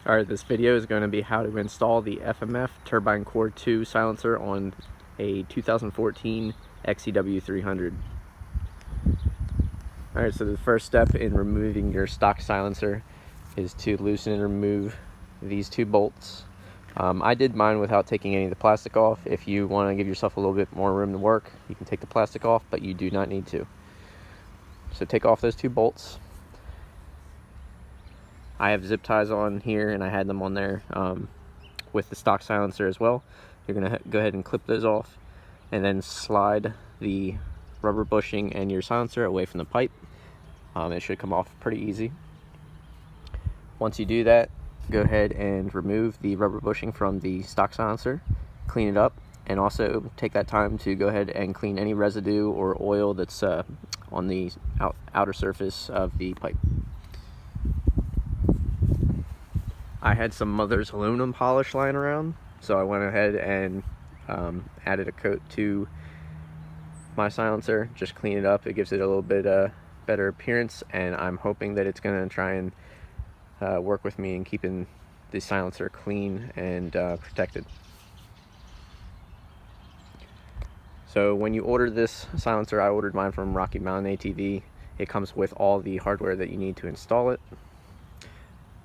Alright, this video is going to be how to install the FMF Turbinecore 2 silencer on a 2014 XCW 300. Alright, so the first step in removing your stock silencer is to loosen and remove these two bolts. I did mine without taking any of the plastic off. If you want to give yourself a little bit more room to work, you can take the plastic off, but you do not need to. So take off those two bolts. I have zip ties on here, and I had them on there with the stock silencer as well. You're going to go ahead and clip those off, and then slide the rubber bushing and your silencer away from the pipe. It should come off pretty easy. Once you do that, go ahead and remove the rubber bushing from the stock silencer, clean it up, and also take that time to go ahead and clean any residue or oil that's on the outer surface of the pipe. I had some Mother's aluminum polish lying around, so I went ahead and added a coat to my silencer. Just clean it up. It gives it a little bit better appearance, and I'm hoping that it's going to try and work with me in keeping the silencer clean and protected. So when you order this silencer, I ordered mine from Rocky Mountain ATV. It comes with all the hardware that you need to install it.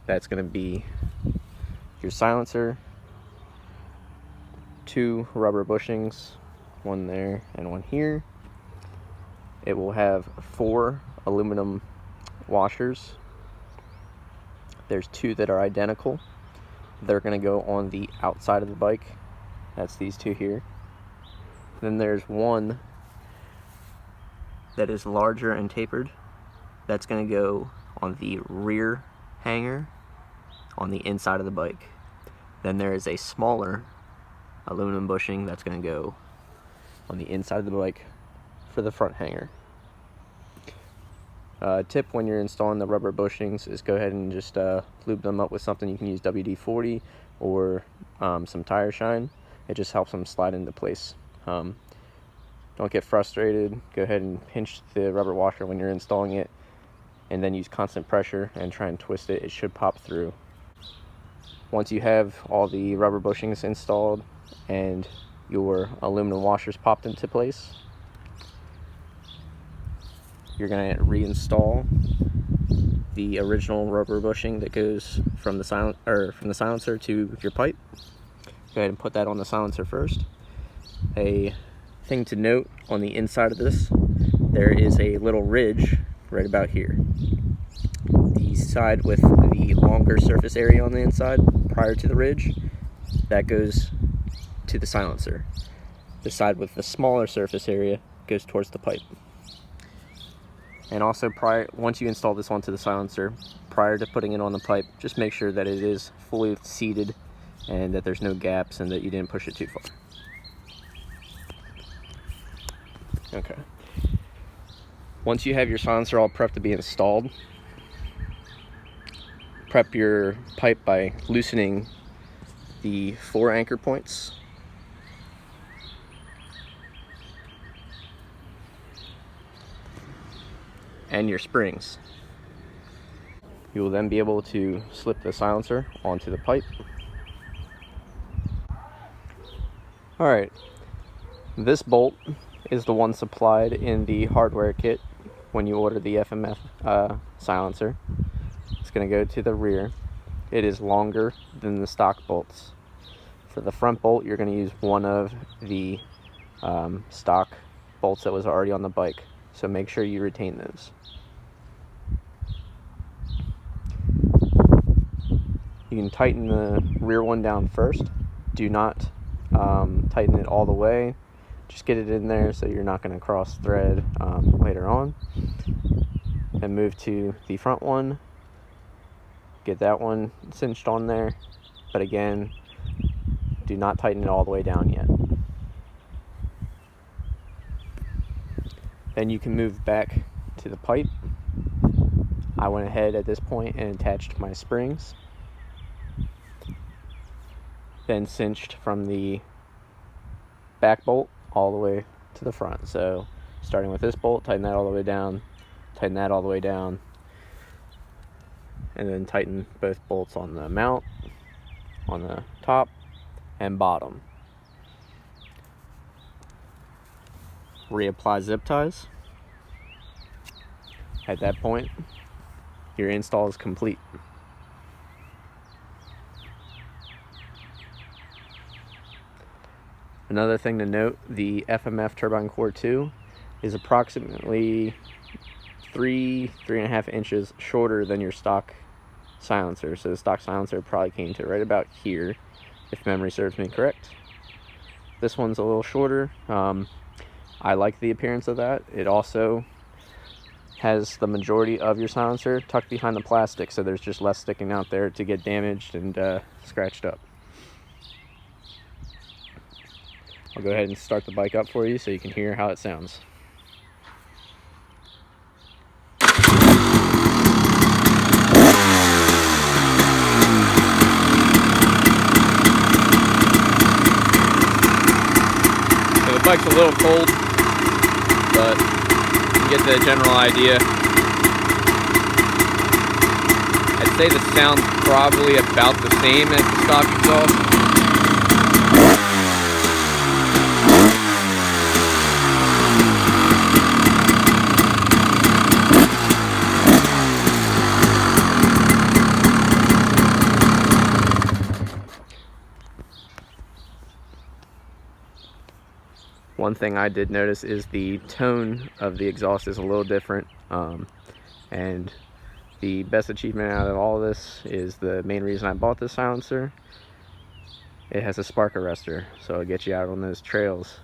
That's going to be your silencer, 2 rubber bushings, one there and one here. It will have 4 aluminum washers. There's 2 that are identical. They're going to go on the outside of the bike. That's these 2 here. Then there's one that is larger and tapered. That's going to go on the rear hanger on the inside of the bike. Then there is a smaller aluminum bushing that's going to go on the inside of the bike for the front hanger. Tip when you're installing the rubber bushings is go ahead and just lube them up with something. You can use WD-40 or some tire shine. It just helps them slide into place. Don't get frustrated. Go ahead and pinch the rubber washer when you're installing it, and then use constant pressure and try and twist it. It should pop through. Once you have all the rubber bushings installed and your aluminum washers popped into place, you're going to reinstall the original rubber bushing that goes from the silencer to your pipe. Go ahead and put that on the silencer first. A thing to note on the inside of this, there is a little ridge right about here. The side with the longer surface area on the inside prior to the ridge, that goes to the silencer. The side with the smaller surface area goes towards the pipe. And also, once you install this onto the silencer, prior to putting it on the pipe, just make sure that it is fully seated and that there's no gaps and that you didn't push it too far. Okay. Once you have your silencer all prepped to be installed, prep your pipe by loosening the 4 anchor points. And your springs. You will then be able to slip the silencer onto the pipe. Alright, this bolt is the one supplied in the hardware kit when you order the FMF silencer. It's going to go to the rear. It is longer than the stock bolts. For the front bolt, you're going to use one of the stock bolts that was already on the bike, so make sure you retain those. You can tighten the rear one down first. Do not tighten it all the way. Just get it in there so you're not going to cross thread later on. And move to the front one. Get that one cinched on there, but again, do not tighten it all the way down yet. Then you can move back to the pipe. I went ahead at this point and attached my springs, then cinched from the back bolt all the way to the front. So starting with this bolt, tighten that all the way down, tighten that all the way down, and then tighten both bolts on the mount, on the top and bottom. Reapply zip ties. At that point, your install is complete. Another thing to note, the FMF Turbinecore 2 is approximately 3.5 inches shorter than your stock silencer. So the stock silencer probably came to right about here, if memory serves me correct. This one's a little shorter. I like the appearance of that. It also has the majority of your silencer tucked behind the plastic, so there's just less sticking out there to get damaged and scratched up. I'll go ahead and start the bike up for you so you can hear how it sounds. So the bike's a little cold, but you get the general idea. I'd say the sound's probably about the same as the stock exhaust. One thing I did notice is the tone of the exhaust is a little different, and the best achievement out of all this is the main reason I bought this silencer. It has a spark arrestor, so it'll get you out on those trails.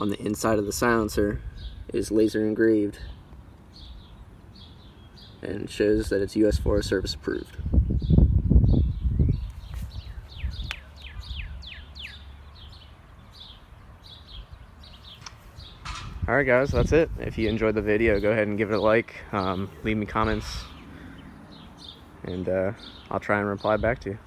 On the inside of the silencer is laser engraved and shows that it's U.S.F.S service approved. Alright guys, that's it. If you enjoyed the video, go ahead and give it a like, leave me comments, and I'll try and reply back to you.